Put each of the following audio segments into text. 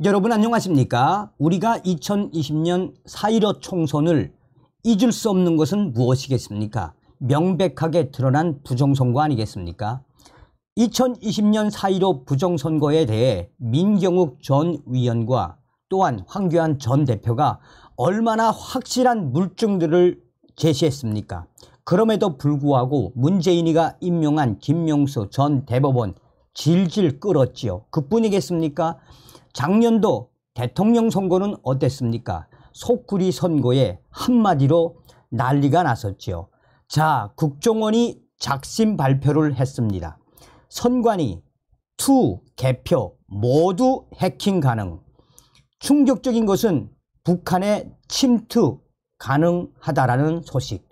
여러분 안녕하십니까? 우리가 2020년 4.15 총선을 잊을 수 없는 것은 무엇이겠습니까? 명백하게 드러난 부정선거 아니겠습니까? 2020년 4.15 부정선거에 대해 민경욱 전 위원과 또한 황교안 전 대표가 얼마나 확실한 물증들을 제시했습니까? 그럼에도 불구하고 문재인이가 임명한 김명수 전 대법원 질질 끌었지요. 그뿐이겠습니까? 작년도 대통령 선거는 어땠습니까? 속구리 선거에 한마디로 난리가 났었지요. 자, 국정원이 작심 발표를 했습니다. 선관위, 투, 개표 모두 해킹 가능. 충격적인 것은 북한의 침투 가능하다라는 소식.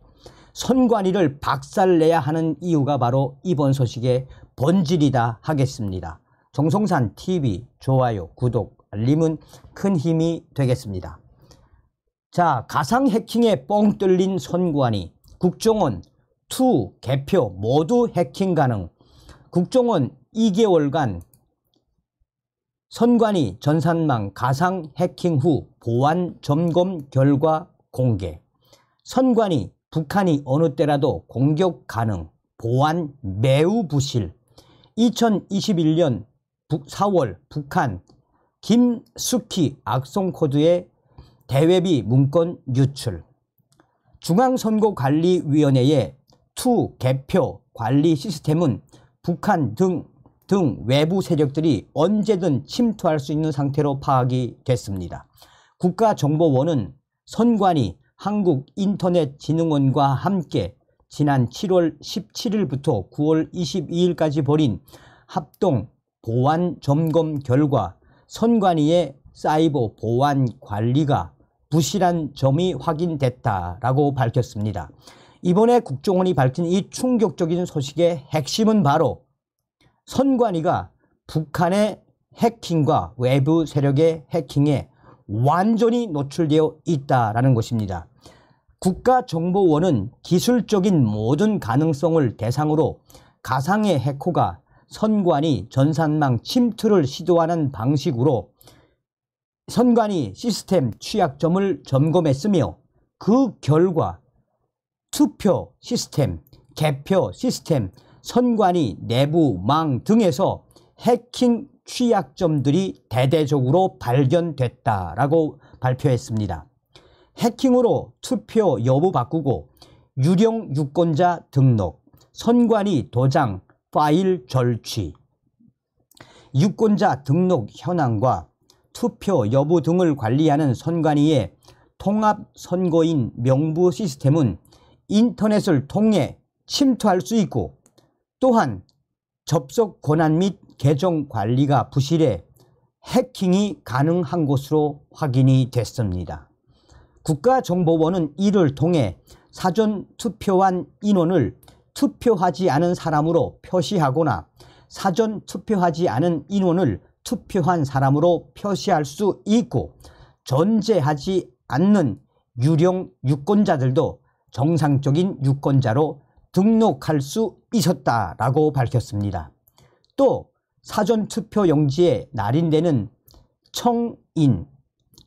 선관위를 박살내야 하는 이유가 바로 이번 소식의 본질이다 하겠습니다. 정성산 TV 좋아요, 구독, 알림은 큰 힘이 되겠습니다. 자, 가상 해킹에 뻥 뚫린 선관위, 국정원, 투, 개표 모두 해킹 가능. 국정원 2개월간 선관위 전산망 가상 해킹 후 보안 점검 결과 공개. 선관위 북한이 어느 때라도 공격 가능. 보안 매우 부실. 2021년 4월 북한 김숙희 악성코드의 대외비 문건 유출. 중앙선거관리위원회의 투 개표 관리 시스템은 북한 등 외부 세력들이 언제든 침투할 수 있는 상태로 파악이 됐습니다. 국가정보원은 선관위 한국인터넷진흥원과 함께 지난 7월 17일부터 9월 22일까지 벌인 합동 보안 점검 결과 선관위의 사이버 보안 관리가 부실한 점이 확인됐다라고 밝혔습니다. 이번에 국정원이 밝힌 이 충격적인 소식의 핵심은 바로 선관위가 북한의 해킹과 외부 세력의 해킹에 완전히 노출되어 있다라는 것입니다. 국가정보원은 기술적인 모든 가능성을 대상으로 가상의 해커가 선관위 전산망 침투를 시도하는 방식으로 선관위 시스템 취약점을 점검했으며 그 결과 투표 시스템, 개표 시스템, 선관위 내부망 등에서 해킹 취약점들이 대대적으로 발견됐다라고 발표했습니다. 해킹으로 투표 여부 바꾸고 유령 유권자 등록, 선관위 도장 파일 절취, 유권자 등록 현황과 투표 여부 등을 관리하는 선관위의 통합선거인 명부 시스템은 인터넷을 통해 침투할 수 있고 또한 접속 권한 및 계정 관리가 부실해 해킹이 가능한 것으로 확인이 됐습니다. 국가정보원은 이를 통해 사전 투표한 인원을 투표하지 않은 사람으로 표시하거나 사전 투표하지 않은 인원을 투표한 사람으로 표시할 수 있고 존재하지 않는 유령 유권자들도 정상적인 유권자로 등록할 수 있었다라고 밝혔습니다. 또 사전투표용지에 날인되는 청인,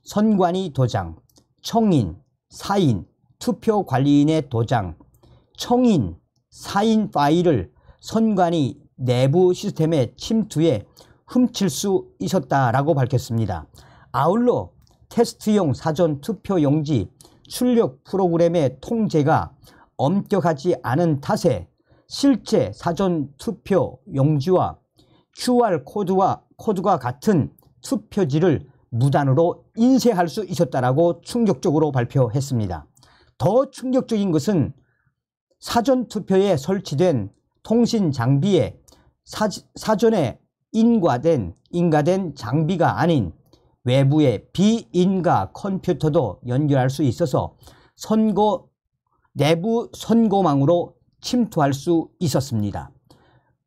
선관위 도장, 청인, 사인, 투표관리인의 도장, 청인, 사인 파일을 선관위 내부 시스템에 침투해 훔칠 수 있었다라고 밝혔습니다. 아울러 테스트용 사전투표용지 출력 프로그램의 통제가 엄격하지 않은 탓에 실제 사전투표 용지와 QR코드가 같은 투표지를 무단으로 인쇄할 수 있었다라고 충격적으로 발표했습니다. 더 충격적인 것은 사전투표에 설치된 통신 장비에 사전에 인가된 장비가 아닌 외부의 비인가 컴퓨터도 연결할 수 있어서 내부 선거망으로 침투할 수 있었습니다.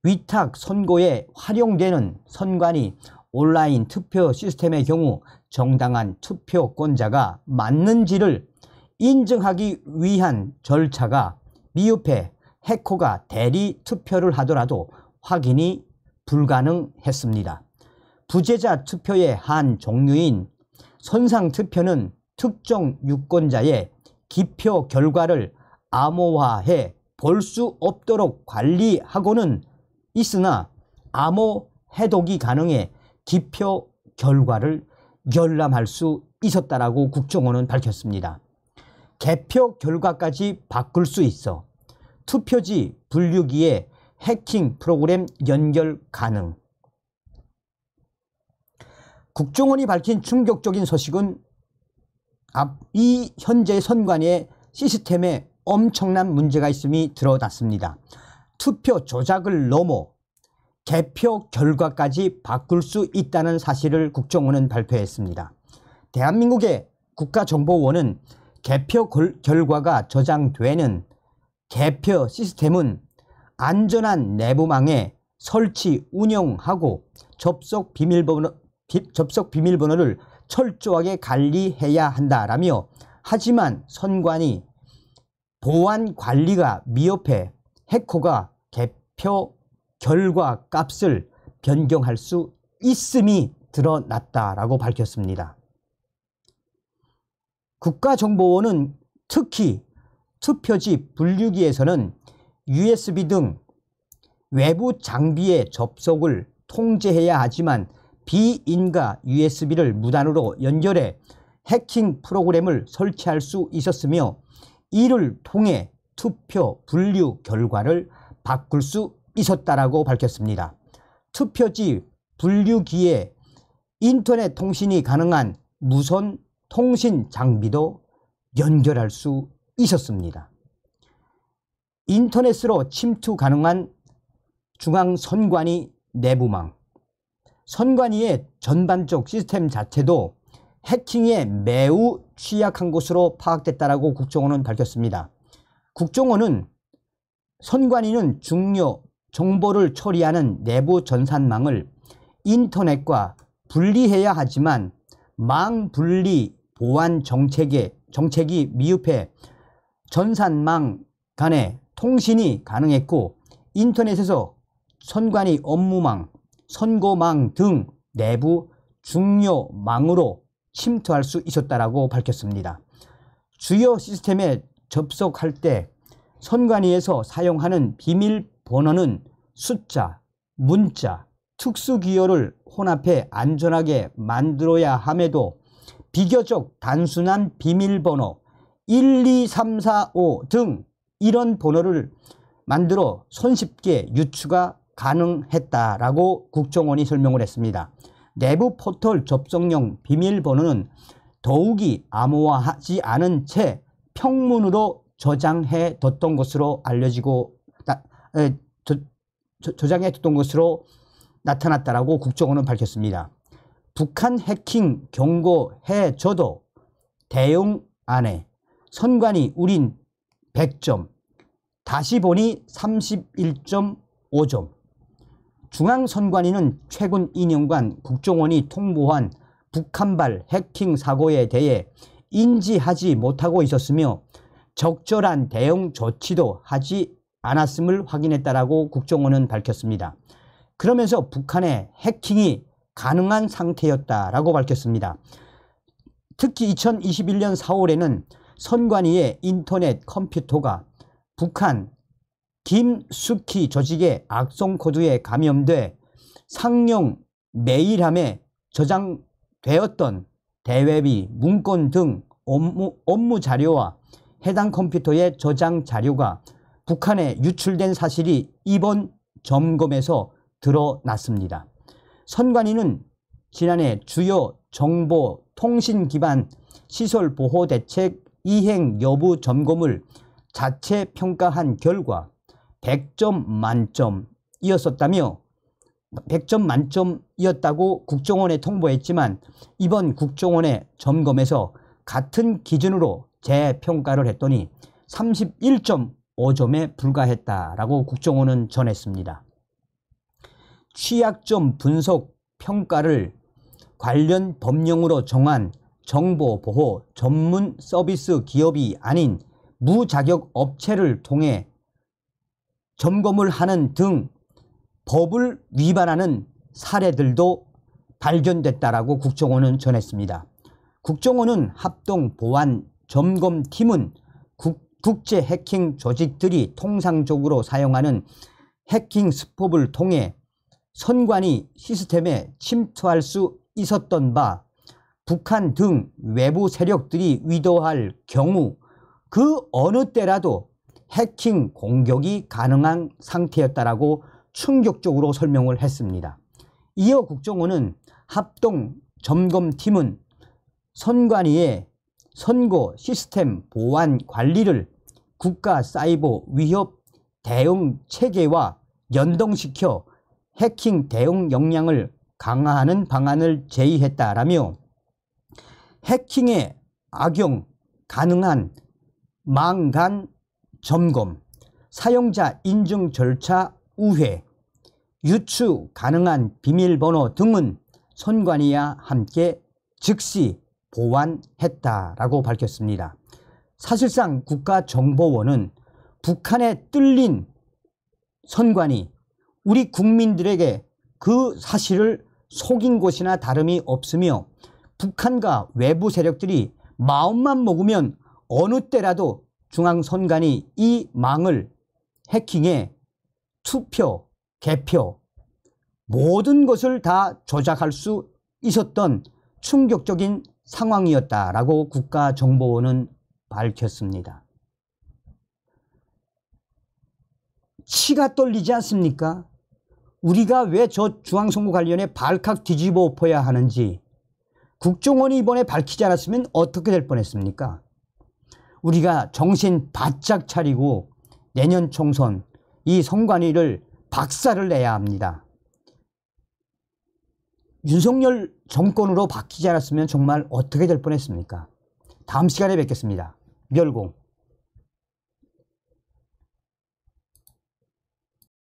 위탁 선거에 활용되는 선관위 온라인 투표 시스템의 경우 정당한 투표권자가 맞는지를 인증하기 위한 절차가 미흡해 해커가 대리 투표를 하더라도 확인이 불가능했습니다. 부재자 투표의 한 종류인 선상투표는 특정 유권자의 기표 결과를 암호화해 볼 수 없도록 관리하고는 있으나 암호 해독이 가능해 기표 결과를 열람할 수 있었다라고 국정원은 밝혔습니다. 개표 결과까지 바꿀 수 있어 투표지 분류기에 해킹 프로그램 연결 가능. 국정원이 밝힌 충격적인 소식은 이 현재 선관위의 시스템에 엄청난 문제가 있음이 드러났습니다. 투표 조작을 넘어 개표 결과까지 바꿀 수 있다는 사실을 국정원은 발표했습니다. 대한민국의 국가정보원은 개표 결과가 저장되는 개표 시스템은 안전한 내부망에 설치, 운영하고 접속 비밀번호를 철저하게 관리해야 한다라며, 하지만 선관위 보안 관리가 미흡해 해커가 개표 결과 값을 변경할 수 있음이 드러났다라고 밝혔습니다. 국가정보원은 특히 투표지 분류기에서는 USB 등 외부 장비의 접속을 통제해야 하지만 비인가 USB를 무단으로 연결해 해킹 프로그램을 설치할 수 있었으며, 이를 통해 투표 분류 결과를 바꿀 수 있었다라고 밝혔습니다. 투표지 분류기에 인터넷 통신이 가능한 무선 통신 장비도 연결할 수 있었습니다. 인터넷으로 침투 가능한 중앙선관위 내부망, 선관위의 전반적 시스템 자체도 해킹에 매우 취약한 것으로 파악됐다라고 국정원은 밝혔습니다. 국정원은 선관위는 중요 정보를 처리하는 내부 전산망을 인터넷과 분리해야 하지만 망 분리 보안 정책이 미흡해 전산망 간의 통신이 가능했고, 인터넷에서 선관위 업무망, 선거망 등 내부 중요 망으로 침투할 수 있었다라고 밝혔습니다. 주요 시스템에 접속할 때 선관위에서 사용하는 비밀번호는 숫자, 문자, 특수기호를 혼합해 안전하게 만들어야 함에도 비교적 단순한 비밀번호 1, 2, 3, 4, 5 등 이런 번호를 만들어 손쉽게 유추가 가능했다라고 국정원이 설명을 했습니다. 내부 포털 접속용 비밀번호는 더욱이 암호화하지 않은 채 평문으로 저장해 뒀던 것으로 나타났다라고 국정원은 밝혔습니다. 북한 해킹 경고해줘도 대응안에 선관위 우린 100점, 다시 보니 31.5점. 중앙선관위는 최근 2년간 국정원이 통보한 북한발 해킹 사고에 대해 인지하지 못하고 있었으며 적절한 대응 조치도 하지 않았음을 확인했다라고 국정원은 밝혔습니다. 그러면서 북한의 해킹이 가능한 상태였다라고 밝혔습니다. 특히 2021년 4월에는 선관위의 인터넷 컴퓨터가 북한 김숙희 조직의 악성 코드에 감염돼 상용 메일함에 저장되었던 대외비, 문건 등 업무 자료와 해당 컴퓨터의 저장 자료가 북한에 유출된 사실이 이번 점검에서 드러났습니다. 선관위는 지난해 주요 정보 통신 기반 시설 보호 대책 이행 여부 점검을 자체 평가한 결과 100점 만점이었다고 국정원에 통보했지만, 이번 국정원의 점검에서 같은 기준으로 재평가를 했더니 31.5점에 불과했다라고 국정원은 전했습니다. 취약점 분석 평가를 관련 법령으로 정한 정보보호 전문 서비스 기업이 아닌 무자격 업체를 통해 점검을 하는 등 법을 위반하는 사례들도 발견됐다라고 국정원은 전했습니다. 국정원은 합동보안점검팀은 국제 해킹 조직들이 통상적으로 사용하는 해킹 수법을 통해 선관위 시스템에 침투할 수 있었던 바 북한 등 외부 세력들이 의도할 경우 그 어느 때라도 해킹 공격이 가능한 상태였다라고 충격적으로 설명을 했습니다. 이어 국정원은 합동점검팀은 선관위의 선거 시스템 보안 관리를 국가 사이버 위협 대응 체계와 연동시켜 해킹 대응 역량을 강화하는 방안을 제의했다라며 해킹에 악용 가능한 망 간 점검, 사용자 인증 절차 우회, 유추 가능한 비밀번호 등은 선관위와 함께 즉시 보완했다라고 밝혔습니다. 사실상 국가정보원은 북한에 뚫린 선관위, 우리 국민들에게 그 사실을 속인 것이나 다름이 없으며 북한과 외부 세력들이 마음만 먹으면 어느 때라도 중앙선관위 이 망을 해킹해 투표, 개표 모든 것을 다 조작할 수 있었던 충격적인 상황이었다라고 국가정보원은 밝혔습니다. 치가 떨리지 않습니까? 우리가 왜 저 중앙선거관리위원회 발칵 뒤집어 엎어야 하는지 국정원이 이번에 밝히지 않았으면 어떻게 될 뻔했습니까? 우리가 정신 바짝 차리고 내년 총선 이 선관위를 박살을 내야 합니다. 윤석열 정권으로 바뀌지 않았으면 정말 어떻게 될 뻔했습니까? 다음 시간에 뵙겠습니다. 멸공.